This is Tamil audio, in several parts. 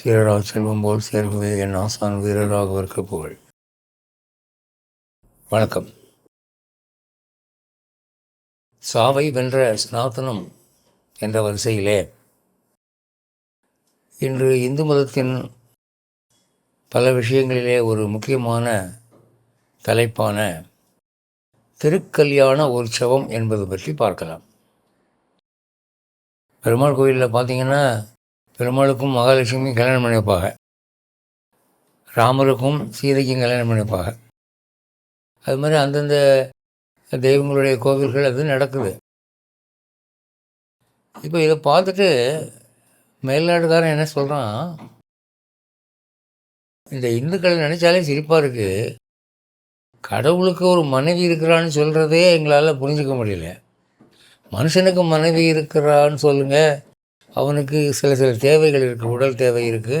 சீரராக செல்வம் போல் சேர்கவே என் ஆசான் வீரராகவர்க்கு புகழ். வணக்கம். சாவை வென்ற சனாதனம் என்ற வரிசையிலே இன்று இந்து மதத்தின் பல விஷயங்களிலே ஒரு முக்கியமான தலைப்பான திருக்கல்யாண உற்சவம் என்பது பற்றி பார்க்கலாம். பெருமாள் கோயிலில் பார்த்தீங்கன்னா பெருமாளுக்கும் மகாலட்சுமி கல்யாணம் பண்ணி வைப்பாங்க, ராமருக்கும் சீதைக்கும் கல்யாணம் பண்ணி வைப்பாங்க. அது மாதிரி அந்தந்த தெய்வங்களுடைய கோவில்கள் அது நடக்குது. இப்போ இதை பார்த்துட்டு மேல்நாட்டுக்காரன் என்ன சொல்கிறான், இந்த இந்துக்களை நினச்சாலே சிரிப்பாக இருக்குது, கடவுளுக்கு ஒரு மனைவி இருக்கிறான்னு சொல்கிறதே எங்களால் புரிஞ்சிக்க முடியல. மனுஷனுக்கு மனைவி இருக்கிறான்னு சொல்லுங்கள், அவனுக்கு சில தேவைகள் இருக்குது, உடல் தேவை இருக்குது,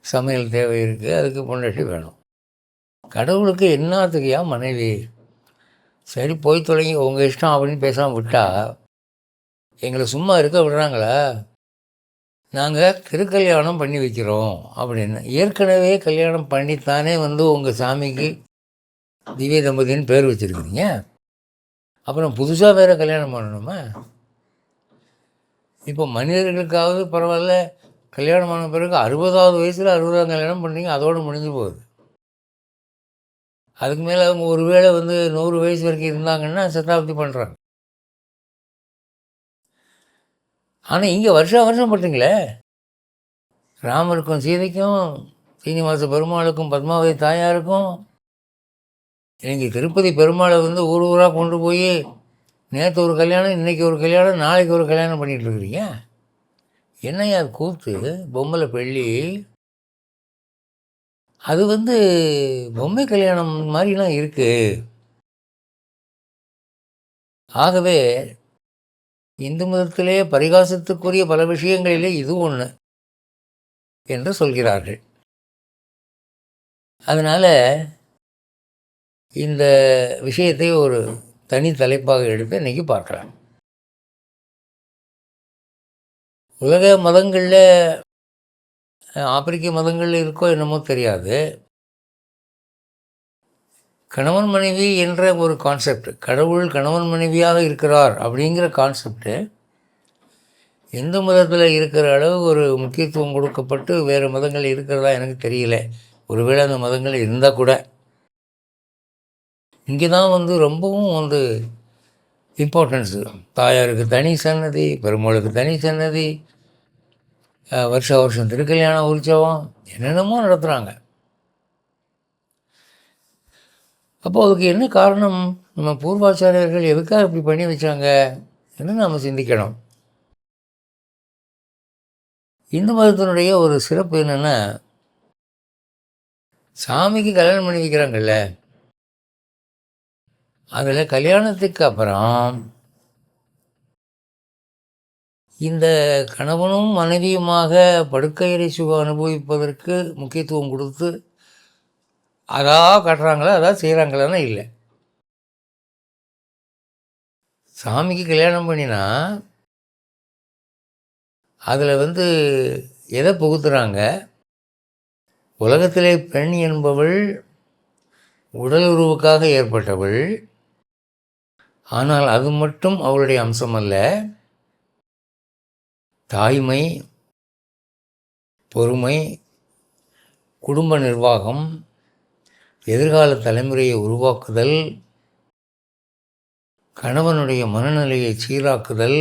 சமையல் தேவை இருக்குது, அதுக்கு பொண்டாட்டி வேணும். கடவுளுக்கு என்னத்துக்குயா மனைவி? சரி போய் தொடங்கி உங்கள் இஷ்டம் அப்படின்னு பேசாமல் விட்டால் எங்களை சும்மா இருக்க விடுறாங்களா? நாங்கள் திருக்கல்யாணம் பண்ணி வைக்கிறோம் அப்படின்னு. ஏற்கனவே கல்யாணம் பண்ணித்தானே உங்கள் சாமிக்கு திவ்ய தம்பதின்னு பேர் வச்சுருக்குறீங்க. அப்புறம் புதுசாக வேறு கல்யாணம் பண்ணணுமா? இப்போ மனிதர்களுக்காவது பரவாயில்ல, கல்யாணம் ஆன பிறகு 60வது வயசில் 60ஆம் கல்யாணம் பண்ணீங்க, அதோடு முடிஞ்சு போகுது. அதுக்கு மேலே அவங்க ஒரு வேளை 100 வயசு வரைக்கும் இருந்தாங்கன்னா சதாப்தி பண்ணுறாங்க. ஆனால் இங்கே வருஷம் பண்ணுறீங்களே, ராமருக்கும் சீதைக்கும், சீனிவாச பெருமாளுக்கும் பத்மாவதி தாயாருக்கும். இன்றைக்கி திருப்பதி பெருமாளை ஊர் ஊராக கொண்டு போய் நேற்று ஒரு கல்யாணம், இன்றைக்கி ஒரு கல்யாணம், நாளைக்கு ஒரு கல்யாணம் பண்ணிகிட்டு இருக்கிறீங்க. என்னையா அது கூத்து? பொம்மலை பெள்ளி அது பொம்மை கல்யாணம் மாதிரிலாம் இருக்குது. ஆகவே இந்து மதத்திலே பரிகாசத்துக்குரிய பல விஷயங்களிலே இது ஒன்று என்று சொல்கிறார்கள். அதனால் இந்த விஷயத்தை ஒரு தனி தலைப்பாக எடுத்து இன்றைக்கி பார்க்கலாம். உலக மதங்களில், ஆப்பிரிக்க மதங்களில் இருக்கோ என்னமோ தெரியாது, கணவன் மனைவி என்ற ஒரு கான்செப்ட், கடவுள் கணவன் மனைவியாக இருக்கிறார் அப்படிங்கிற கான்செப்டு இந்து மதத்தில் இருக்கிற அளவு ஒரு முக்கியத்துவம் கொடுக்கப்பட்டு வேறு மதங்கள் இருக்கிறதா எனக்கு தெரியல. ஒருவேளை அந்த மதங்கள் இருந்தால் கூட இங்கே தான் ரொம்பவும் இம்பார்ட்டன்ஸு. தாயாருக்கு தனி சன்னதி, பெருமாளுக்கு தனி சன்னதி, வருஷம் திருக்கல்யாண உற்சவம், என்னென்னமோ நடத்துகிறாங்க. அப்போது அதுக்கு என்ன காரணம்? நம்ம பூர்வாச்சாரியர்கள் எதுக்காக இப்படி பண்ணி வச்சாங்க என்று நாம் சிந்திக்கணும். இந்து மதத்தினுடைய ஒரு சிறப்பு என்னென்னா, சாமிக்கு கல்யாணம் பண்ணி வைக்கிறாங்கல்ல, அதில் கல்யாணத்துக்கு அப்புறம் இந்த கணவனும் மனைவியுமாக படுக்கையறை சுகம் அனுபவிப்பதற்கு முக்கியத்துவம் கொடுத்து அதாக கட்டுறாங்களா, அதாக செய்கிறாங்களான்னா இல்லை. சாமிக்கு கல்யாணம் பண்ணினா அதில் எதை புகுத்துறாங்க? உலகத்திலே பெண் என்பவள் உடல் உறவுக்காக ஏற்பட்டவள், ஆனால் அது மட்டும் அவளுடைய அம்சம் அல்ல. தாய்மை, பொறுமை, குடும்ப நிர்வாகம், எதிர்கால தலைமுறையை உருவாக்குதல், கணவனுடைய மனநிலையை சீராக்குதல்,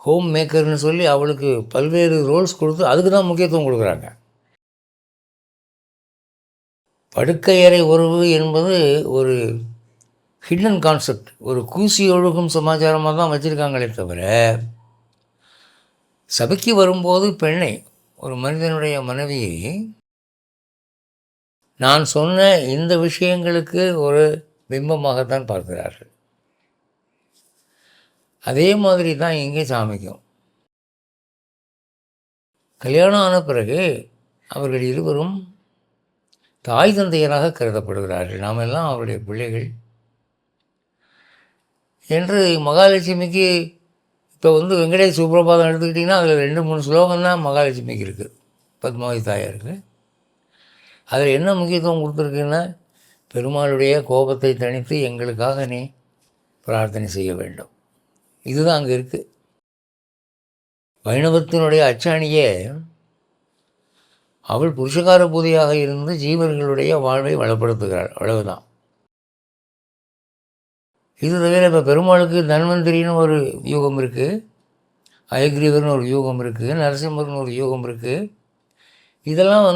ஹோம் மேக்கர்னு சொல்லி அவளுக்கு பல்வேறு ரோல்ஸ் கொடுத்து அதுக்கு தான் முக்கியத்துவம் கொடுக்குறாங்க. படுக்கையறை உறவு என்பது ஒரு ஹிடன் கான்செப்ட், ஒரு கூசி ஒழுகும் சமாச்சாரமாக தான் வச்சுருக்காங்களே தவிர, சபைக்கு வரும்போது பெண்ணை, ஒரு மனிதனுடைய மனைவியை நான் சொன்ன இந்த விஷயங்களுக்கு ஒரு பிம்பமாகத்தான் பார்க்கிறார்கள். அதே மாதிரி தான் இங்கே சாமிக்கும். கல்யாணம் ஆன பிறகு அவர்கள் இருவரும் தாய் தந்தையராக கருதப்படுகிறார்கள். நாம் எல்லாம் அவருடைய பிள்ளைகள் என்று. மகாலட்சுமிக்கு இப்போ வெங்கடேஷ் சுப்ரபாதம் எடுத்துக்கிட்டிங்கன்னா அதில் 2-3 ஸ்லோகம் தான் மகாலட்சுமிக்கு இருக்குது. பத்மாவதி தாயாருக்கு. அதில் என்ன முக்கியத்துவம் கொடுத்துருக்குன்னா, பெருமாளுடைய கோபத்தை தணித்து எங்களுக்காக நீ பிரார்த்தனை செய்ய வேண்டும். இதுதான் அங்கே இருக்குது. வைணவத்தினுடைய அச்சாணியே அவள் புருஷகார பூதியாக இருந்து ஜீவர்களுடைய வாழ்வை வளப்படுத்துகிறாள், அவ்வளவுதான். இது தவிர இப்போ பெருமாளுக்கு தன்வந்திரின்னு ஒரு யூகம் இருக்குது, அயக்ரீவர்னு ஒரு யூகம் இருக்குது, நரசிம்மர்னு ஒரு யூகம் இருக்குது. இதெல்லாம்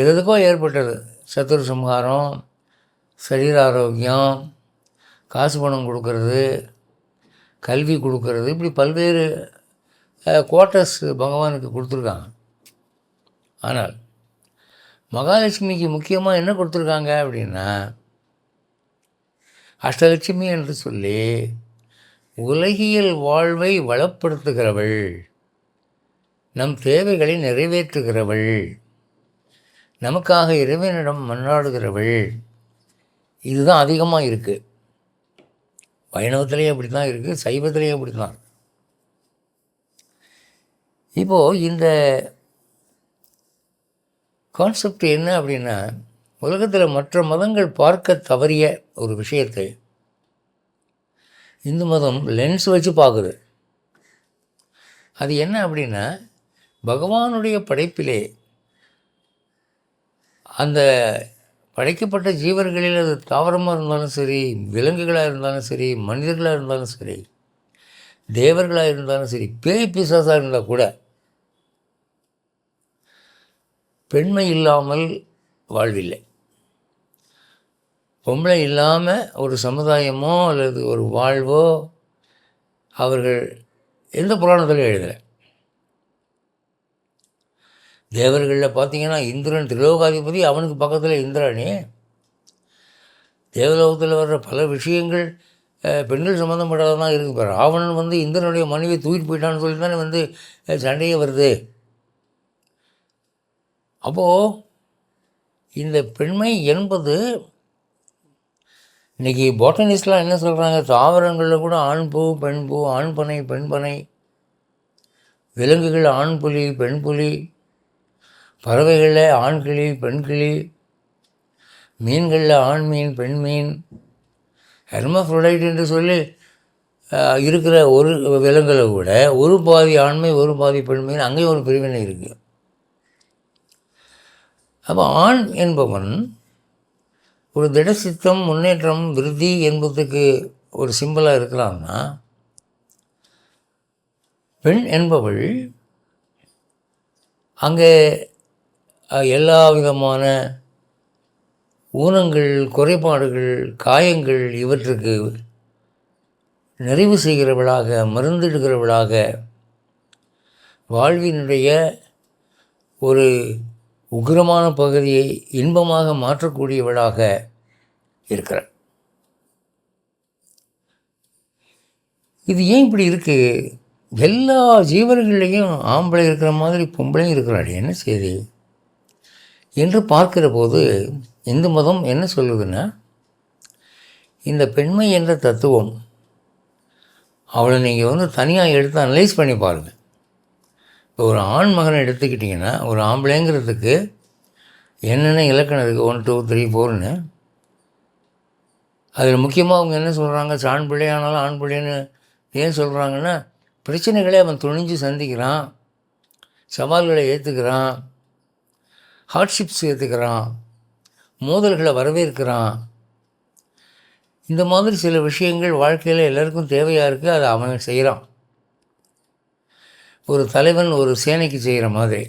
எதுக்கோ ஏற்பட்டது. சத்துரு சம்ஹாரம், சரீர ஆரோக்கியம், காசு பணம் கொடுக்கறது, கல்வி கொடுக்கறது, இப்படி பல்வேறு குவார்ட்டர்ஸ் பகவானுக்கு கொடுத்துருக்காங்க. ஆனால் மகாலட்சுமிக்கு முக்கியமாக என்ன கொடுத்துருக்காங்க அப்படின்னா, அஷ்டலட்சுமி என்று சொல்லி உலகியல் வாழ்வை வளப்படுத்துகிறவள், நம் தேவைகளை நிறைவேற்றுகிறவள், நமக்காக இறைவனிடம் மன்றாடுகிறவள். இதுதான் அதிகமாக இருக்குது. வைணவத்திலேயும் அப்படி தான் இருக்குது, சைவத்திலேயும் அப்படி தான். இப்போது இந்த கான்செப்ட் என்ன அப்படின்னா, உலகத்தில் மற்ற மதங்கள் பார்க்க தவறிய ஒரு விஷயத்தை இந்து மதம் லென்ஸ் வச்சு பார்க்குது. அது என்ன அப்படின்னா, பகவானுடைய படைப்பிலே அந்த படைக்கப்பட்ட ஜீவர்களில் அது தாவரமாக இருந்தாலும் சரி, விலங்குகளாக இருந்தாலும் சரி, மனிதர்களாக இருந்தாலும் சரி, தேவர்களாக இருந்தாலும் சரி, பேய் பிசாசாக இருந்தால் கூட பெண்மை இல்லாமல் வாழ்வில்லை. பொம்பளை இல்லாமல் ஒரு சமுதாயமோ அல்லது ஒரு வாழ்வோ அவர்கள் எந்த புராணத்திலும் எழுதலை. தேவர்களில் பார்த்திங்கன்னா இந்திரன் திரிலோகாதிபதி, அவனுக்கு பக்கத்தில் இந்திராணி. தேவலோகத்தில் வர்ற பல விஷயங்கள் பெண்கள் சம்மந்தப்பட்டதான் இருக்குது. பாரு, ராவணன் இந்திரனுடைய மனைவியை தூக்கிட்டு போயிட்டான்னு சொல்லி தானே சண்டையே வருது. அப்போது இந்த பெண்மை என்பது இன்றைக்கி பாட்டனிஸ்ட்லாம் என்ன சொல்கிறாங்க, தாவரங்களில் கூட ஆண் பூ பெண் பூ, ஆண் பனை பெண் பனை, விலங்குகள் ஆண் புலி பெண் புலி, பறவைகளில் ஆண் கிளி பெண் கிளி, மீன்களில் ஆண் மீன் பெண் மீன், ஹெர்மஃப்ரோடைட் என்று சொல்லி இருக்கிற ஒரு விலங்குகளை கூட ஒரு பாதி ஆண்மை ஒரு பாதி பெண்மைன்னு அங்கேயும் ஒரு பிரிவினை இருக்குது. அப்போ ஆண் என்பவன் ஒரு திடசித்தம், முன்னேற்றம், விருத்தி என்பதுக்கு ஒரு சிம்பிளாக இருக்கிறான்னா, பெண் என்பவள் அங்கே எல்லா விதமான ஊனங்கள், குறைபாடுகள், காயங்கள் இவற்றுக்கு நிறைவு செய்கிறவளாக, மருந்திடுகிறவளாக, வாழ்வினுடைய ஒரு உக்கிரமான பகுதியை இன்பமாக மாற்றக்கூடியவளாக இருக்கிறாள். இது ஏன் இப்படி இருக்குது? எல்லா ஜீவர்களையும் ஆம்பளை இருக்கிற மாதிரி பொம்பளையும் இருக்கிறாள், என்ன செய்தி என்று பார்க்கிற போது இந்து மதம் என்ன சொல்லுதுன்னா, இந்த பெண்மை என்ற தத்துவம் அவளை நீங்கள் தனியாக எடுத்து அனலைஸ் பண்ணி பாருங்கள். இப்போ ஒரு ஆண் மகனை எடுத்துக்கிட்டிங்கன்னா, ஒரு ஆம்பளைங்கிறதுக்கு என்னென்ன இலக்கணம் இருக்குது, 1 2 3 4ன்னு. அதில் முக்கியமாக அவங்க என்ன சொல்கிறாங்க, ஆண் பிள்ளையானாலும் ஆண் பிள்ளைன்னு ஏன் சொல்கிறாங்கன்னா, பிரச்சனைகளை அவன் துணிஞ்சு சந்திக்கிறான், சவால்களை ஏற்றுக்கிறான், ஹார்ட்ஷிப்ஸ் ஏற்றுக்கிறான், மோதல்களை வரவேற்கிறான். இந்த மாதிரி சில விஷயங்கள் வாழ்க்கையில் எல்லாருக்கும் தேவையாக இருக்குது, அதை அவன் செய்கிறான். ஒரு தலைவன் ஒரு சேனைக்கு செய்கிற மாதிரி.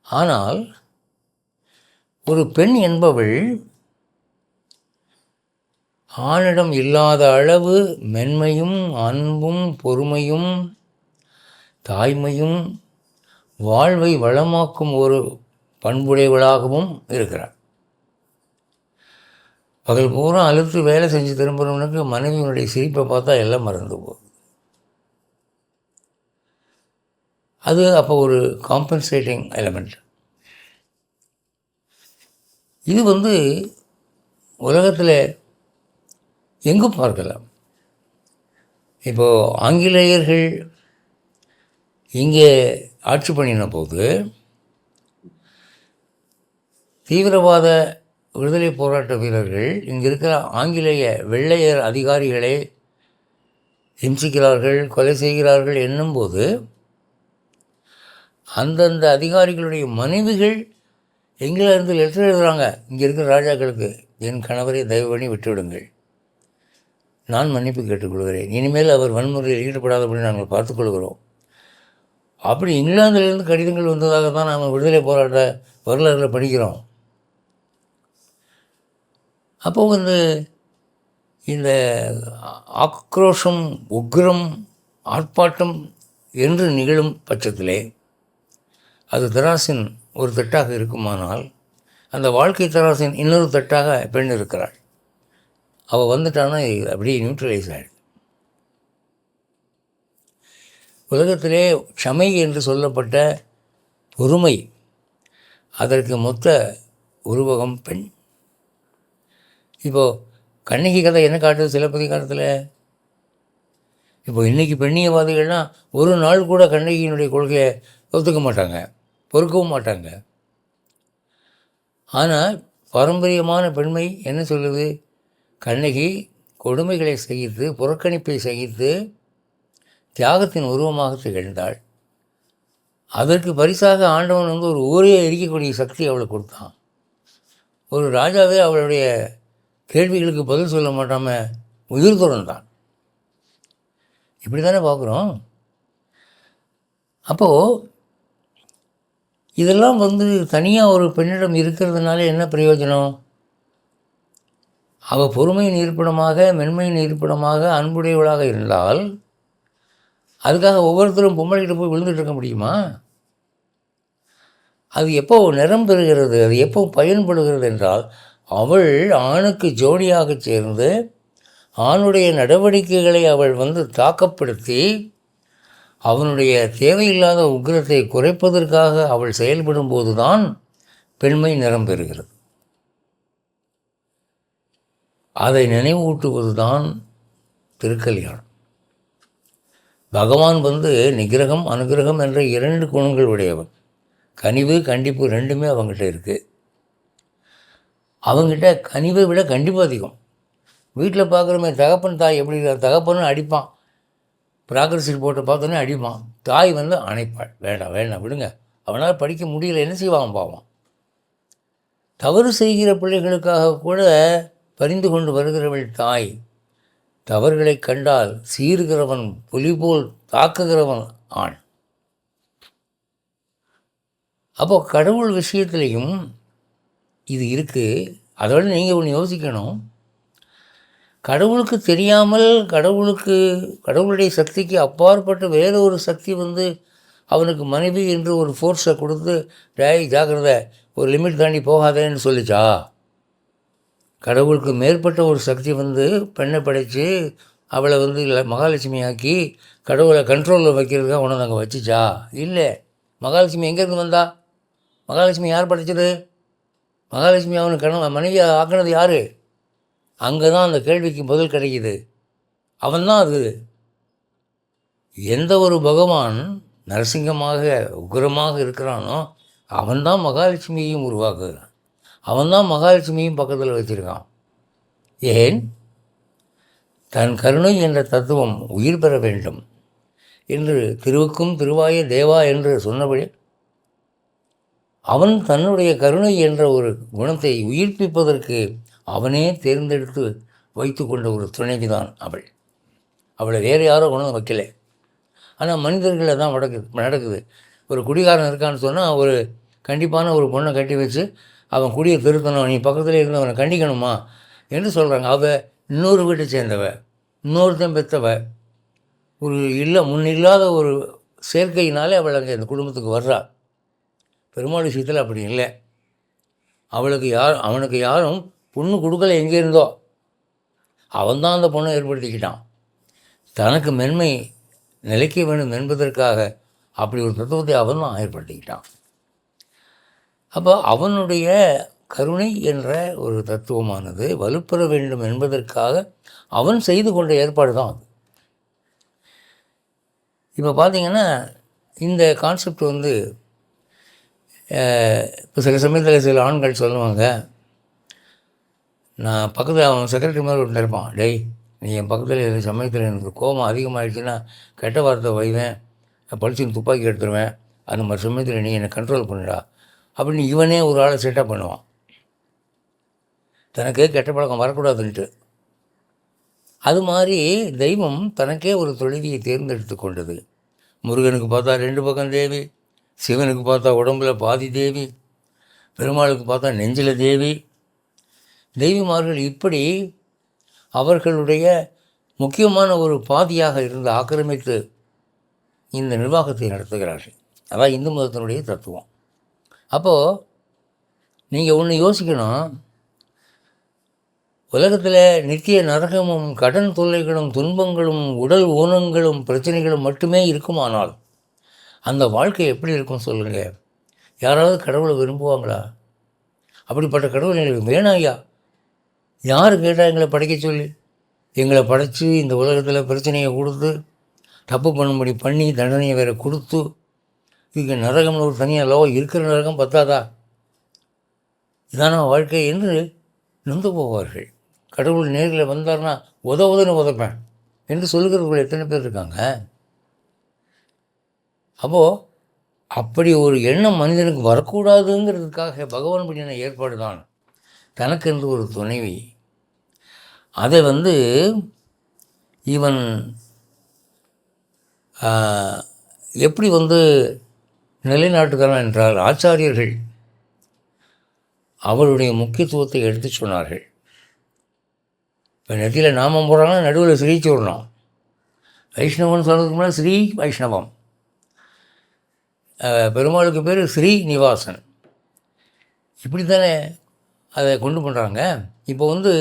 ஆனால் ஒரு பெண் என்பவள் ஆணிடம் இல்லாத அளவு மென்மையும் அன்பும் பொறுமையும் தாய்மையும் வாழ்வை வளமாக்கும் ஒரு பண்புடையவளாகவும் இருக்கிறார். பகல் பூரா அழுத்து வேலை செஞ்சு திரும்புகிறவனுக்கு மனைவியினுடைய சிரிப்பை பார்த்தா எல்லாம் மறந்து போகும். அது அப்போ ஒரு காம்பன்சேட்டிங் எலமெண்ட். இது உலகத்தில் எங்கும் பார்க்கலாம். இப்போது ஆங்கிலேயர்கள் இங்கே ஆட்சி பண்ணின போது தீவிரவாத விடுதலை போராட்ட வீரர்கள் இங்கே இருக்கிற ஆங்கிலேய வெள்ளையர் அதிகாரிகளை ஹிம்சிக்கிறார்கள், கொலை செய்கிறார்கள் என்னும்போது அந்தந்த அதிகாரிகளுடைய மனைவிகள் இங்கிலாந்து லெட்டர் எழுதுகிறாங்க இங்கே இருக்கிற ராஜாக்களுக்கு, என் கணவரை தயவு பண்ணி விட்டுவிடுங்கள், நான் மன்னிப்பு கேட்டுக்கொள்கிறேன், இனிமேல் அவர் வன்முறையில் ஈடுபடாதபடி நாங்கள் பார்த்துக்கொள்கிறோம். அப்படி இங்கிலாந்திலிருந்து கடிதங்கள் வந்ததாக தான் நாம் விடுதலை போராட்ட வரலாறுல படிக்கிறோம். அப்போது இந்த ஆக்ரோஷம், உக்ரம், ஆர்ப்பாட்டம் என்று நிகழும் பட்சத்திலே அது தராசின் ஒரு தட்டாக இருக்குமானால், அந்த வாழ்க்கை தராசின் இன்னொரு தட்டாக பெண் இருக்கிறாள். அவள் வந்துட்டான்னா அப்படியே நியூட்ரலைஸ் ஆகிடுது. உலகத்திலே க்ஷமை என்று சொல்லப்பட்ட பொறுமை, அதற்கு மொத்த உருவகம் பெண். இப்போது கண்ணகி கதை என்ன காட்டுது சிலப்பதிகாரத்தில்? இப்போது இன்றைக்கி பெண்ணியவாதிகள்னால் ஒரு நாள் கூட கண்ணகியினுடைய கொள்கையை ஒத்துக்க மாட்டாங்க, பொறுக்கவும் மாட்டாங்க. ஆனால் பாரம்பரியமான பெண்மை என்ன சொல்லுது? கண்ணகி கொடுமைகளை சகித்து, புறக்கணிப்பை சகித்து தியாகத்தின் உருவமாக திகழ்ந்தாள். அதற்கு பரிசாக ஆண்டவன் ஒரு ஊரையே எரிக்கக்கூடிய சக்தி அவளுக்கு கொடுத்தான். ஒரு ராஜாவே அவளுடைய கேள்விகளுக்கு பதில் சொல்ல மாட்டாமல் உயிர் துறந்தான். இப்படி தானே பார்க்குறோம். அப்போது இதெல்லாம் தனியாக ஒரு பெண்ணிடம் இருக்கிறதுனால என்ன பிரயோஜனம்? அவள் பொறுமையின் இருப்பிடமாக, மென்மையின் இருப்பிடமாக, அன்புடையவளாக இருந்தால் அதுக்காக ஒவ்வொருத்தரும் பொம்பளைகிட்ட போய் விழுந்துட்டு இருக்க முடியுமா? அது எப்போ நிறம் பெறுகிறது, அது எப்போ பயன்படுகிறது என்றால், அவள் ஆணுக்கு ஜோடியாக சேர்ந்து ஆணுடைய நடவடிக்கைகளை அவள் தாக்கப்படுத்தி அவனுடைய தேவையில்லாத உக்கிரத்தை குறைப்பதற்காக அவள் செயல்படும் போதுதான் பெண்மை நிறம் பெறுகிறது. அதை நினைவூட்டுவது தான் திருக்கல்யாணம். பகவான் நிகிரகம், அனுகிரகம் என்ற 2 குணங்கள் உடையவன். கனிவு, கண்டிப்பு ரெண்டுமே அவங்ககிட்ட இருக்குது. அவங்ககிட்ட கனிவை விட கண்டிப்பு அதிகம். வீட்டில் பார்க்குறமே தகப்பன் தாய் எப்படி தகப்பன்னு அடிப்பான், ப்ராக்ரஸ் ரிப்போர்ட்டை பார்த்தோன்னே அடிப்பான். தாய் அணைப்பாள், வேண்டாம் வேண்டாம் விடுங்க, அவனால் படிக்க முடியல, என்ன செய்வான் பாவம். தவறு செய்கிற பிள்ளைகளுக்காக கூட பரிந்து கொண்டு வருகிறவள் தாய். தவறுகளை கண்டால் சீறுகிறவன், புலி போல் தாக்குகிறவன் ஆண். அப்போ கடவுள் விஷயத்துலேயும் இது இருக்குது. அதோட நீங்கள் ஒன்று யோசிக்கணும். கடவுளுக்கு தெரியாமல், கடவுளுடைய சக்திக்கு அப்பாற்பட்ட வேறு ஒரு சக்தி அவனுக்கு மனைவி என்று ஒரு ஃபோர்ஸை கொடுத்து, டேய் ஜாக்கிரதை, ஒரு லிமிட் தாண்டி போகாதேன்னு சொல்லிச்சா? கடவுளுக்கு மேற்பட்ட ஒரு சக்தி பெண்ணை படைத்து அவளை மகாலட்சுமி ஆக்கி கடவுளை கண்ட்ரோலில் வைக்கிறதுக்காக உணவு அங்கே வச்சுச்சா? இல்லை. மகாலட்சுமி எங்கேருந்து வந்தா? மகாலட்சுமி யார் படைச்சது? மகாலட்சுமி அவனுக்கு மனைவியாக ஆக்கினது யார்? அங்கே தான் அந்த கேள்விக்கு பதில் கிடைக்கிது. அவன்தான் அது. எந்த ஒரு பகவான் நரசிங்கமாக உக்ரமாக இருக்கிறானோ அவன்தான் மகாலட்சுமியையும் உருவாக்குகிறான். அவன்தான் மகாலட்சுமியும் பக்கத்தில் வச்சுருக்கான். ஏன்? தன் கருணை என்ற தத்துவம் உயிர் பெற வேண்டும் என்று திருவுக்கும் திருவாய தேவா என்று சொன்னபடி அவன் தன்னுடைய கருணை என்ற ஒரு குணத்தை உயிர்ப்பிப்பதற்கு அவனே தேர்ந்தெடுத்து வைத்து கொண்ட ஒரு துணைவிதான் அவள். அவளை வேறு யாரோ குணம் வைக்கலை. ஆனால் மனிதர்களில் தான் நடக்குது. ஒரு குடிகாரன் இருக்கான்னு சொன்னால் ஒரு கண்டிப்பான ஒரு பொண்ணை கட்டி வச்சு அவன் குடியை திருத்தணும், நீ பக்கத்தில் இருந்து அவனை கண்டிக்கணுமா என்று சொல்கிறாங்க. அவள் இன்னொரு வீட்டை சேர்ந்தவ, இன்னொருத்தன் பெற்றவ, ஒரு முன்னில்லாத ஒரு சேர்க்கையினாலே அவள் அங்கே அந்த குடும்பத்துக்கு வர்றாள். பெருமாள் விஷயத்தில் அப்படி இல்லை. அவனுக்கு யாரும் பொண்ணு கொடுக்கல, எங்கே இருந்தோ அவன்தான் அந்த பொண்ணை ஏற்படுத்திக்கிட்டான். தனக்கு மென்மை நிலைக்க வேண்டும் என்பதற்காக அப்படி ஒரு தத்துவத்தை அவன் தான் ஏற்படுத்திக்கிட்டான். அப்போ அவனுடைய கருணை என்ற ஒரு தத்துவமானது வலுப்பெற வேண்டும் என்பதற்காக அவன் செய்து கொண்ட ஏற்பாடு தான் அது. இப்போ பார்த்திங்கன்னா இந்த கான்செப்ட் வந்து இப்போ சில சமயத்தில் சில ஆண்கள் சொல்லுவாங்க, நான் பக்கத்தில் அவன் செக்ரட்டரி மாதிரி ஒருத்தன் இருப்பான், டேய் நீ என் பக்கத்தில் இந்த சமயத்தில் எனக்கு கோபம் அதிகமாகிடுச்சுன்னா கெட்ட வார்த்தை வைவேன், பளிச்சுன்னு துப்பாக்கி எடுத்துருவேன், அந்த மாதிரி சமயத்தில் நீ என்னை கண்ட்ரோல் பண்ணுடா அப்படின்னு இவனே ஒரு ஆளை செட்டப் பண்ணுவான், தனக்கே கெட்ட பழக்கம் வரக்கூடாதுன்ட்டு. அது மாதிரி தெய்வம் தனக்கே ஒரு தொழுவியை தேர்ந்தெடுத்து கொண்டது. முருகனுக்கு பார்த்தா 2 பக்கம் தேவி, சிவனுக்கு பார்த்தா உடம்புல பாதி தேவி, பெருமாளுக்கு பார்த்தா நெஞ்சில் தேவி. தெய்வமார்கள் இப்படி அவர்களுடைய முக்கியமான ஒரு பாதியாக இருந்து ஆக்கிரமித்து இந்த நிர்வாகத்தை நடத்துகிறார்கள். அதான் இந்து மதத்தினுடைய தத்துவம். அப்போது நீங்கள் ஒன்று யோசிக்கணும், உலகத்தில் நித்திய நரகமும் கடன் தொல்லைகளும் துன்பங்களும் உடல் ஊனங்களும் பிரச்சனைகளும் மட்டுமே இருக்குமானால் அந்த வாழ்க்கை எப்படி இருக்கும் சொல்லுங்கள்? யாராவது கடவுளை விரும்புவாங்களா? அப்படிப்பட்ட கடவுள் எங்களுக்கு வேணாம் ஐயா. யார் கேட்டால் எங்களை படைக்க சொல்லி? எங்களை படைத்து இந்த உலகத்தில் பிரச்சனையை கொடுத்து தப்பு பண்ணும்படி பண்ணி தண்டனையை வேறு கொடுத்து இதுக்கு நரகம்னு ஒரு தனியாக லோ இருக்கிற நரகம் பத்தாதா? இதான வாழ்க்கை என்று நொந்து போவார்கள். கடவுள் நேரில் வந்தார்னா உதவுதுன்னு உதப்பேன் என்று சொல்லுகிறவர்கள் எத்தனை பேர் இருக்காங்க? அப்போது அப்படி ஒரு எண்ணம் மனிதனுக்கு வரக்கூடாதுங்கிறதுக்காக பகவான் பண்ணின ஏற்பாடு தான் தனக்கென்று ஒரு துணைவி. அதை வந்து இவன் எப்படி வந்து நிலைநாட்டுகிறான் என்றால், ஆச்சாரியர்கள் அவருடைய முக்கியத்துவத்தை எடுத்து சொன்னார்கள். இப்போ நெத்தியில் நாமம் போடுறாங்கன்னா நடுவில் ஸ்ரீ சொல்லணும். வைஷ்ணவன் சொல்கிறதுக்கு முன்னாடி ஸ்ரீ வைஷ்ணவம். பெருமாளுக்கு பேர் ஸ்ரீ நிவாசன். இப்படி தானே அதை கொண்டு பண்ணுறாங்க. இப்போ வந்து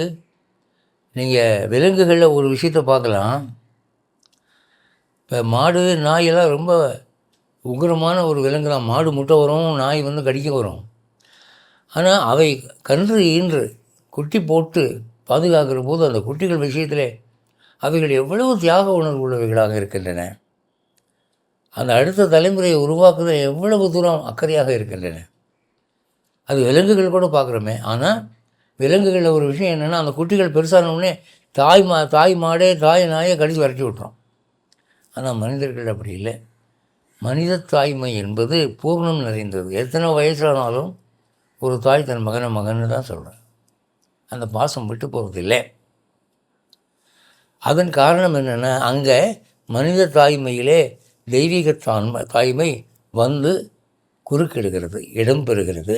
நீங்கள் விலங்குகளில் ஒரு விஷயத்தை பார்க்கலாம். இப்போ மாடு நாயெல்லாம் ரொம்ப உக்கிரமான ஒரு விலங்கு தான். மாடு முட்டை வரும், நாய் வந்து கடிக்க வரும். ஆனால் அவை கன்று ஈன்று குட்டி போட்டு பாதுகாக்கிற போது அந்த குட்டிகள் விஷயத்திலே அவைகள் எவ்வளவு தியாக உணர்வு உள்ளவைகளாக இருக்கின்றன. அந்த அடுத்த தலைமுறையை உருவாக்குதல் எவ்வளவு தூரம் அக்கறையாக இருக்கின்றன. அது விலங்குகள் கூட பார்க்குறோமே. ஆனால் விலங்குகளில் ஒரு விஷயம் என்னென்னா, அந்த குட்டிகள் பெருசானவுடனே தாய் மாடே தாய் நாயை கடித்து விரட்டி விட்டுரும். ஆனால் மனிதர்கள் அப்படி இல்லை. மனித தாய்மை என்பது பூர்ணம் நிறைந்தது. எத்தனை வயசானாலும் ஒரு தாய் தன் மகன்னு தான் சொல்கிறேன். அந்த பாசம் விட்டு போகிறதில்லை. அதன் காரணம் என்னென்னா, அங்கே மனித தாய்மையிலே தெய்வீக தாய்மை வந்து குறுக்கிடுகிறது, இடம் பெறுகிறது.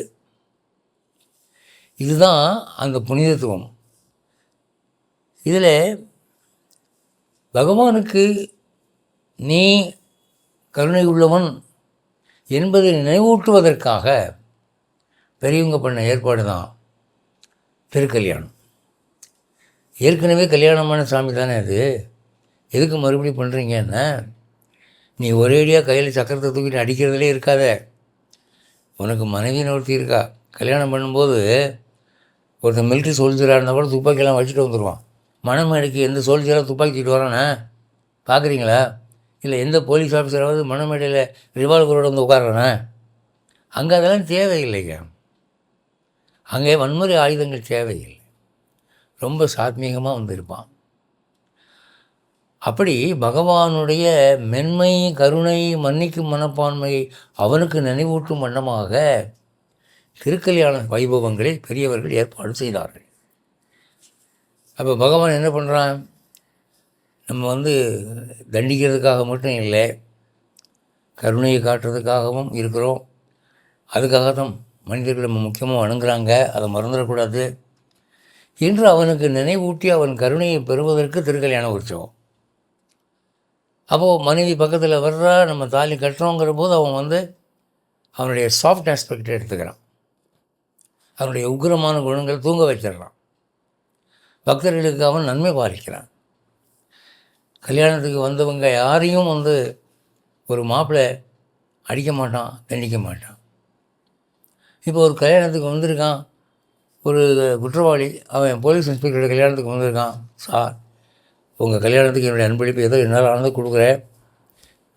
இதுதான் அந்த புனிதத்துவம். இதில் பகவானுக்கு நீ கருணை உள்ளவன் என்பதை நினைவூட்டுவதற்காக பெரியவங்க பண்ண ஏற்பாடு தான் திருக்கல்யாணம். ஏற்கனவே கல்யாணமான சாமி தானே அது, எதுக்கு மறுபடியும் பண்ணுறீங்கன்னா, நீ ஒரேடியாக கையில் சக்கரத்தை தூக்கிட்டு அடிக்கிறதுலே இருக்காத. உனக்கு மனைவின்னு ஒருத்தி இருக்கா. கல்யாணம் பண்ணும்போது ஒருத்தன் மிலிட்ரி சோல்ஜராக இருந்தால் கூட துப்பாக்கியெல்லாம் வச்சுட்டு வந்துடுவான். மணமேடைக்கு எந்த சோல்ஜராக துப்பாக்கி தூக்கிட்டு வரானே பார்க்குறீங்களா? இல்லை எந்த போலீஸ் ஆஃபீஸராவது மணமேடையில் ரிவால்வரோடு வந்து உட்காரானே? அங்கே அதெல்லாம் தேவையில்லைங்க. அங்கே வன்முறை ஆயுதங்கள் தேவையில்லை. ரொம்ப சாத்மீகமாக வந்திருப்பான். அப்படி பகவானுடைய மென்மை, கருணை, மன்னிக்கும் மனப்பான்மையை அவனுக்கு நினைவூட்டும் வண்ணமாக திருக்கல்யாண வைபவங்களை பெரியவர்கள் ஏற்பாடு செய்தார்கள். அப்போ பகவான் என்ன பண்ணுறான்? நம்ம வந்து தண்டிக்கிறதுக்காக மட்டும் இல்லை, கருணையை காட்டுறதுக்காகவும் இருக்கிறோம். அதுக்காகத்தான் மனிதர்கள் நம்ம முக்கியமாக வணங்குறாங்க, அதை மறந்துடக்கூடாது என்று அவனுக்கு நினைவூட்டி அவன் கருணையை பெறுவதற்கு திருக்கல்யாண உற்சவம். அப்போது மனைவி பக்கத்தில் வர்றா, நம்ம தாலி கட்டுறோங்கிற போது அவன் வந்து அவனுடைய சாஃப்ட் ஆஸ்பெக்டை எடுத்துக்கிறான். அவனுடைய உக்கிரமான குணங்கள் தூங்க வச்சிடறான். பக்தர்களுக்கு அவன் நன்மை பாலிக்கிறான். கல்யாணத்துக்கு வந்தவங்க யாரையும் வந்து ஒரு மாப்பிள்ளை அடிக்க மாட்டான், தண்டிக்க மாட்டான். இப்போ ஒரு கல்யாணத்துக்கு வந்திருக்கான் ஒரு குற்றவாளி, அவன் போலீஸ் இன்ஸ்பெக்டர் கல்யாணத்துக்கு வந்திருக்கான். சார், உங்கள் கல்யாணத்துக்கு என்னுடைய அன்பளிப்பு ஏதோ என்னால் ஆனது கொடுக்குறேன்,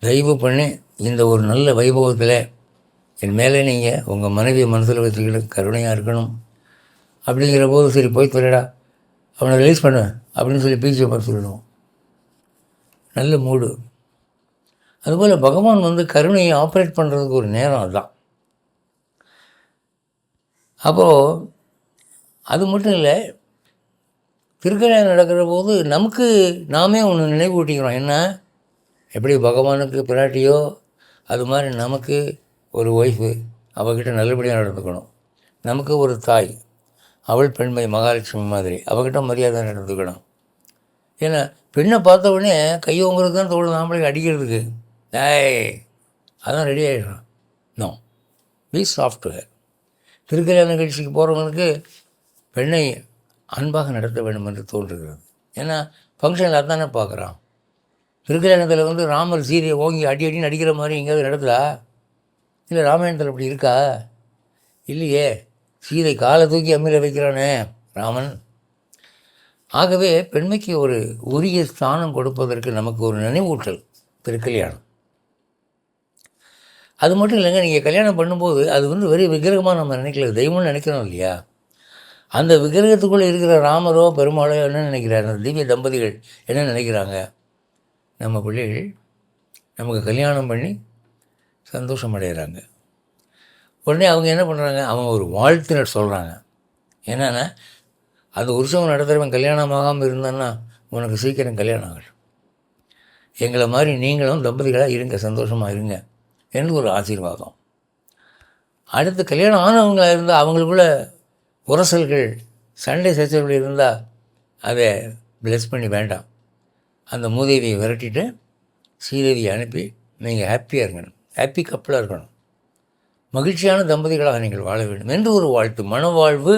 தயவு பண்ணி இந்த ஒரு நல்ல வைபவத்தில் என் மேலே நீங்கள் உங்கள் மனைவியை மனசில் வச்சுக்கிட்டு கருணையாக இருக்கணும். அப்படிங்கிற போது சரி போய் தொலைடா, அவனை ரிலீஸ் பண்ண அப்படின்னு சொல்லி பீச்சை பார்த்து சொல்லணும். நல்ல மூடு. அதுபோல் பகவான் கருணையை ஆப்ரேட் பண்ணுறதுக்கு ஒரு நேரம் அதுதான். அப்போது அது மட்டும் இல்லை, திருக்கல்யாணம் நடக்கிற போது நமக்கு நாமே ஒன்று நினைவூட்டிக்கிறோம். என்ன, எப்படி பகவானுக்கு பிராட்டியோ அது மாதிரி நமக்கு ஒரு ஒய்ஃபு, அவகிட்ட நல்லபடியாக நடந்துக்கணும். நமக்கு ஒரு தாய், அவள் பெண்மை மகாலட்சுமி மாதிரி, அவகிட்ட மரியாதை நடந்துக்கணும். ஏன்னா பெண்ணை பார்த்த உடனே கையோங்கிறது தான் தோடு, நாம்பளுக்கு அடிக்கிறதுக்கு அதான் ரெடி ஆகிடுறான். No, B software. திருக்கல்யாண நிகழ்ச்சிக்கு போகிறவங்களுக்கு பெண்ணை அன்பாக நடத்த வேண்டும் என்று தோன்றுகிறது. ஏன்னா ஃபங்க்ஷனில் அதானே பார்க்குறான். திருக்கல்யாணத்தில் ராமர் சீதையை ஓங்கி அடின்னு அடிக்கிற மாதிரி எங்கேயாவது நடக்குதா? இல்லை ராமாயணத்தில் அப்படி இருக்கா? இல்லையே. சீதை காலை தூக்கி அம்மியில் வைக்கிறானே ராமன். ஆகவே பெண்மைக்கு ஒரு உரிய ஸ்தானம் கொடுப்பதற்கு நமக்கு ஒரு நினைவூட்டல் திருக்கல்யாணம். அது மட்டும் இல்லைங்க, நீங்கள் கல்யாணம் பண்ணும்போது அது வெறும் விக்கிரகமாக நம்ம நினைக்கல, தெய்வம்னு நினைக்கிறோம் இல்லையா? அந்த விக்கிரகத்துக்குள்ளே இருக்கிற ராமரோ பெருமாளோ என்ன நினைக்கிறார், அந்த திவ்ய தம்பதிகள் என்ன நினைக்கிறாங்க? நம்ம பிள்ளைகள் நமக்கு கல்யாணம் பண்ணி சந்தோஷம் அடைகிறாங்க. உடனே அவங்க என்ன பண்ணுறாங்க, அவங்க ஒரு வாழ்த்தினர் சொல்கிறாங்க. என்னென்னா, அந்த உற்சவம் நடத்துகிறவன் கல்யாணம் ஆகாமல் இருந்தான்னா உனக்கு சீக்கிரம் கல்யாணம் ஆகட்டும், எங்களை மாதிரி நீங்களும் தம்பதிகளாக இருங்க, சந்தோஷமாக இருங்க என்று ஒரு ஆசீர்வாதம். அடுத்து கல்யாணம் ஆனவங்களாக இருந்தால் அவங்களுக்குள்ள உரசல்கள் சண்டை சச்சரவுகள் இருந்தால் அதை பிளஸ் பண்ணி வேண்டாம். அந்த மூதேவியை விரட்டிட்டு ஸ்ரீதேவியை அனுப்பி நீங்கள் ஹாப்பியாக இருக்கணும், ஹாப்பி கப்பலாக இருக்கணும், மகிழ்ச்சியான தம்பதிகளாக நீங்கள் வாழ வேண்டும் என்று ஒரு வாழ்த்து. மனவாழ்வு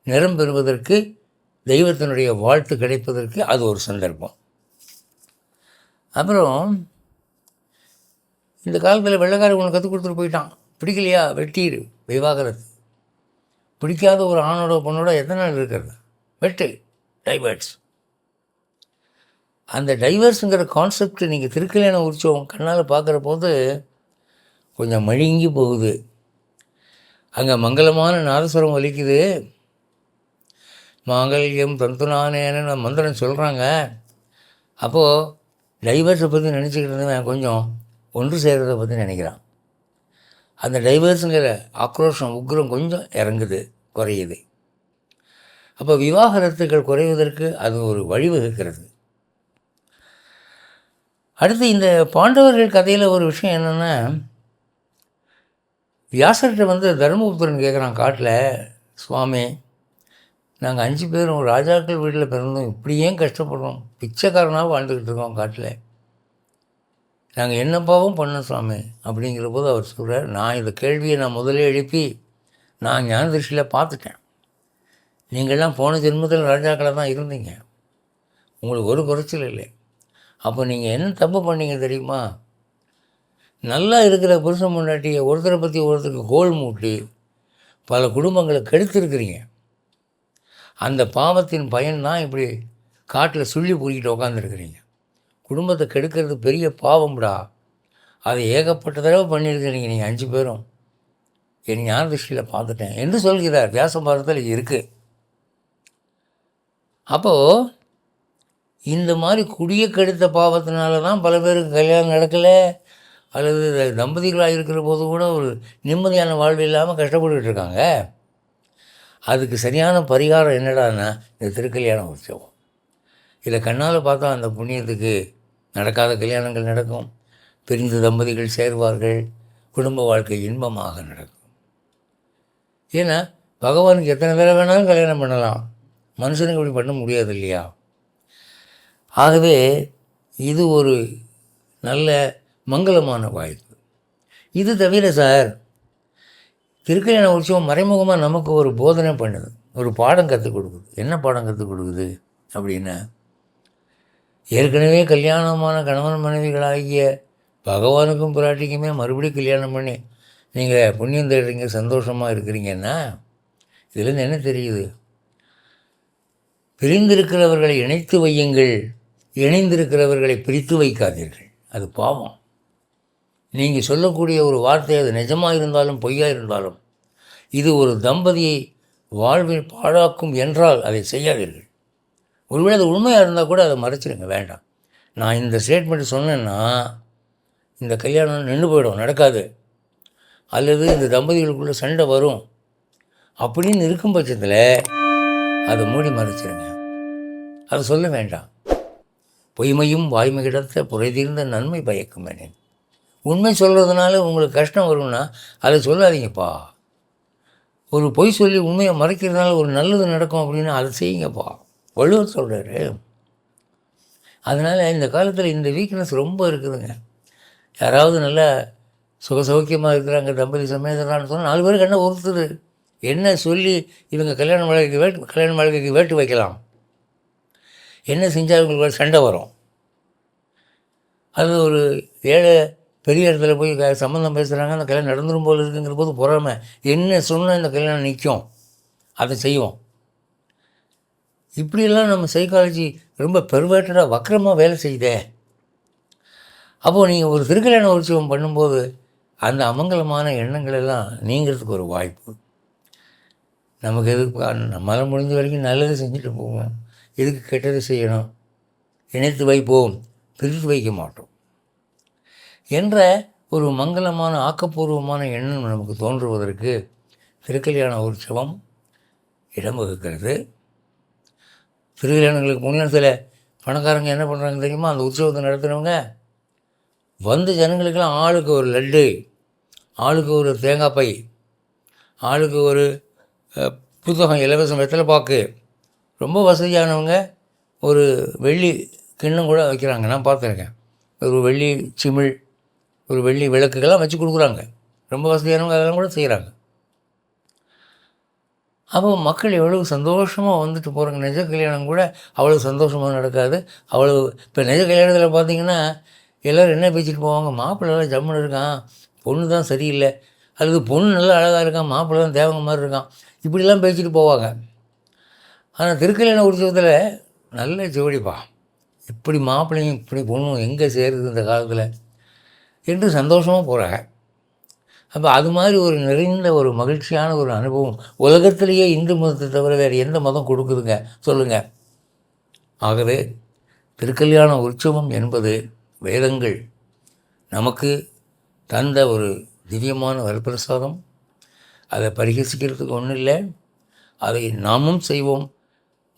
நிறம் பெறுவதற்கு, தெய்வத்தினுடைய வாழ்த்து கிடைப்பதற்கு அது ஒரு சந்தர்ப்பம். அப்புறம் இந்த காலத்தில் வெள்ளைக்காரன் ஒன்று கற்றுக் கொடுத்துட்டு போயிட்டான், பிடிக்கலையா வெட்டிடு, விவாகரத்து. பிடிக்காத ஒரு ஆணோட பொண்ணோட எத்தனை நாள் இருக்கிறது, வெட்டு, டைவர்ஸ். அந்த டைவர்ஸுங்கிற கான்செப்ட் நீங்கள் திருக்கல்யாண உற்சவம் கண்ணால் பார்க்குற போது கொஞ்சம் மழுங்கி போகுது. அங்கே மங்களமான நாதஸ்வரம் ஒலிக்குது, மாங்கல்யம் தந்துனானேன்னு மந்திரம் சொல்கிறாங்க. அப்போது டைவர்ஸை பற்றி நினச்சிக்கிட்டு இருந்தவன் கொஞ்சம் ஒன்று சேர்கிறத பற்றி நினைக்கிறான். அந்த டைவர்ஸுங்கிற ஆக்ரோஷம் உக்ரம் கொஞ்சம் இறங்குது, குறையுது. அப்போ விவாகரத்துகள் குறைவதற்கு அது ஒரு வழிவகுக்கிறது. அடுத்து இந்த பாண்டவர்கள் கதையில் ஒரு விஷயம் என்னென்னா, வியாசர்கிட்ட தர்மபுத்திரன் கேட்குறான் காட்டில், சுவாமி நாங்கள் 5 பேரும் ராஜாக்கள் வீட்டில் பிறந்தோம், இப்படி ஏன் கஷ்டப்படுறோம், பிச்சைக்காரனாக வாழ்ந்துக்கிட்டு இருக்கோம் காட்டில், நாங்கள் என்ன பாவம் பண்ணோம் சுவாமி அப்படிங்கிற போது அவர் சொல்கிறார், நான் இந்த கேள்வியை நான் முதலே எழுப்பி நான் ஞான திருஷ்டியில் பார்த்துட்டேன். நீங்கள்லாம் போன ஜென்மத்தில் ராஜாக்களாக தான் இருந்தீங்க, உங்களுக்கு ஒரு குறைச்சல் இல்லை. அப்போ நீங்கள் என்ன தப்பு பண்ணீங்க தெரியுமா? நல்லா இருக்கிற புருஷன் முன்னாட்டியை ஒருத்தரை பற்றி ஒருத்தருக்கு கோல் மூட்டி பல குடும்பங்களை கெடுத்துருக்குறீங்க. அந்த பாவத்தின் பயன்தான் இப்படி காட்டில் சுள்ளி பூரிக்கிட்டு உக்காந்துருக்குறீங்க. குடும்பத்தை கெடுக்கிறது பெரிய பாவம்டா, அதை ஏகப்பட்ட தடவை பண்ணியிருக்கிறீங்க நீங்கள் 5 பேரும், என் ஞான திருஷ்டியில் பார்த்துட்டேன் என்று சொல்கிறார். வியாசபாரத்தில் இருக்குது. அப்போது இந்த மாதிரி குடியை கெடுத்த பாவத்தினால தான் பல பேருக்கு கல்யாணம் நடக்கலை, அல்லது தம்பதிகளாக இருக்கிற போது கூட ஒரு நிம்மதியான வாழ்வு இல்லாமல் கஷ்டப்பட்டுக்கிட்டு இருக்காங்க. அதுக்கு சரியான பரிகாரம் என்னடான்னா இந்த திருக்கல்யாண உற்சவம். இதை கண்ணால் பார்த்தா அந்த புண்ணியத்துக்கு நடக்காத கல்யாணங்கள் நடக்கும், பிரிந்த தம்பதிகள் சேர்வார்கள், குடும்ப வாழ்க்கை இன்பமாக நடக்கும். ஏன்னா பகவானுக்கு எத்தனை பேரை வேணாலும் கல்யாணம் பண்ணலாம், மனுஷனுக்கு இப்படி பண்ண முடியாது இல்லையா? ஆகவே இது ஒரு நல்ல மங்களமான வாய்ப்பு. இது தவிர சார், திருக்கல்யாண உற்சவம் மறைமுகமாக நமக்கு ஒரு போதனை பண்ணுது, ஒரு பாடம் கற்றுக் கொடுக்குது. என்ன பாடம் கற்றுக் கொடுக்குது அப்படின்னா, ஏற்கனவே கல்யாணமான கணவன் மனைவிகளாகிய பகவானுக்கும் பிராட்டிக்குமே மறுபடியும் கல்யாணம் பண்ணி நீங்கள் புண்ணியம் தேடுறீங்க, சந்தோஷமாக இருக்கிறீங்கன்னா இதுலேருந்து என்ன தெரியுது? பிரிந்திருக்கிறவர்களை இணைத்து வையுங்கள், இணைந்திருக்கிறவர்களை பிரித்து வைக்காதீர்கள், அது பாவம். நீங்கள் சொல்லக்கூடிய ஒரு வார்த்தை அது நிஜமாக இருந்தாலும் பொய்யாக இருந்தாலும் இது ஒரு தம்பதியை வாழ்வில் பாழாக்கும் என்றால் அதை செய்யாதீர்கள். ஒருவேளை அது உண்மையாக இருந்தால் கூட அதை மறைச்சிடுங்க, வேண்டாம். நான் இந்த ஸ்டேட்மெண்ட் சொன்னேன்னா இந்த கல்யாணம் நின்று போயிடும், நடக்காது, அல்லது இந்த தம்பதிகளுக்குள்ளே சண்டை வரும் அப்படின்னு இருக்கும் பட்சத்தில் அதை மூடி மறைச்சிடுங்க, அதை சொல்ல வேண்டாம். பொய்மையும் வாய்மை கிடத்த புரைதீர்ந்த நன்மை பயக்கும் வேணேன். உண்மை சொல்கிறதுனால உங்களுக்கு கஷ்டம் வரும்னா அதை சொல்லாதீங்கப்பா. ஒரு பொய் சொல்லி உண்மையை மறைக்கிறதுனால ஒரு நல்லது நடக்கும் அப்படின்னா அதை செய்யுங்கப்பா, வள்ளுவர் சொல்கிறாரு. அதனால் இந்த காலத்தில் இந்த வீக்னஸ் ரொம்ப இருக்குதுங்க. யாராவது நல்லா சுகசௌக்கியமாக இருக்கிறாங்க, தம்பதி சமேதரான்னு சொன்னால் 4 பேருக்கு என்ன ஒருத்தர் என்ன சொல்லி இவங்க கல்யாண வாழ்க்கைக்கு வேட்டு வைக்கலாம், என்ன செஞ்சால் இவங்களுக்கு சண்டை வரும். அது ஒரு ஏழை பெரிய இடத்துல போய் சம்மந்தம் பேசுகிறாங்க, அந்த கல்யாணம் நடந்துடும் போல் இருக்குங்கிற போது பொறாமை, என்ன சொன்னால் இந்த கல்யாணம் நிற்கும், அதை செய்வோம். இப்படியெல்லாம் நம்ம சைக்காலஜி ரொம்ப பெர்வேட்டடாக வக்கரமாக வேலை செய்யுதே. அப்போது நீங்கள் ஒரு திருக்கல்யாண உற்சவம் பண்ணும்போது அந்த அமங்கலமான எண்ணங்கள் எல்லாம் நீங்கிறதுக்கு ஒரு வாய்ப்பு. நமக்கு எதுக்கு நம்மளால் முடிஞ்ச வரைக்கும் நல்லது செஞ்சுட்டு போவோம், எதுக்கு கெட்டது செய்யணும், இணைத்து வைப்போம், பிரித்து வைக்க மாட்டோம் என்ற ஒரு மங்களமான ஆக்கப்பூர்வமான எண்ணம் நமக்கு தோன்றுவதற்கு திருக்கல்யாண உற்சவம் இடம் வகுக்கிறது. திருக்கல்யாணங்களுக்கு முன்னேற்றத்தில் பணக்காரங்க என்ன பண்ணுறாங்க தெரியுமா, அந்த உற்சவத்தை நடத்துகிறவங்க வந்து ஜனங்களுக்கெல்லாம் ஆளுக்கு ஒரு லட்டு, ஆளுக்கு ஒரு தேங்காய் பை, ஆளுக்கு ஒரு புத்தகம், இலவசம் வெத்தலை பாக்கு, ரொம்ப வசதியானவங்க ஒரு வெள்ளி கிண்ணம் கூட வைக்கிறாங்க, நான் பார்த்துருக்கேன். ஒரு வெள்ளி சிமிழ், ஒரு வெள்ளி விளக்குகள்லாம் வச்சு கொடுக்குறாங்க. ரொம்ப வசதியானவங்க அதெல்லாம் கூட செய்கிறாங்க. அப்போ மக்கள் எவ்வளோ சந்தோஷமாக வந்துட்டு போகிறாங்க. நிஜ கல்யாணம் கூட அவ்வளோ சந்தோஷமாக நடக்காது. அவ்வளோ இப்போ நிஜ கல்யாணத்தில் பார்த்திங்கன்னா எல்லோரும் என்ன பேசிட்டு போவாங்க, மாப்பிள்ளை ஜம்முன்னு இருக்கான், பொண்ணு தான் சரியில்லை, அல்லது பொண்ணு நல்லா அழகாக இருக்கான், மாப்பிள்ளை தான் தேவங்க மாதிரி இருக்கான், இப்படிலாம் பேசிட்டு போவாங்க. ஆனால் திருக்கல்யாண உற்சவத்தில் நல்ல ஜோடிப்பா, இப்படி மாப்பிள்ளையும் இப்படி பொண்ணும் எங்கே சேருது இந்த காலத்தில் என்று சந்தோஷமாக போகிறாங்க. அப்போ அது மாதிரி ஒரு நிறைந்த ஒரு மகிழ்ச்சியான ஒரு அனுபவம் உலகத்திலேயே இந்து மதத்தை தவிர வேறு எந்த மதம் கொடுக்குதுங்க சொல்லுங்கள். ஆகவே திருக்கல்யாண உற்சவம் என்பது வேதங்கள் நமக்கு தந்த ஒரு திவ்யமான வரப்பிரசாதம். அதை பரிகசிக்கிறதுக்கு ஒன்றும் இல்லை, அதை நாமும் செய்வோம்,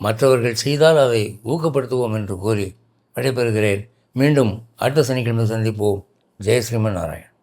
மற்றவர்கள் செய்தால் அதை ஊக்கப்படுத்துவோம் என்று கூறி விடைபெறுகிறேன். மீண்டும் அடுத்த சனிக்கிழமை சந்திப்போம். ஜெய் ஸ்ரீமன் நாராயண்.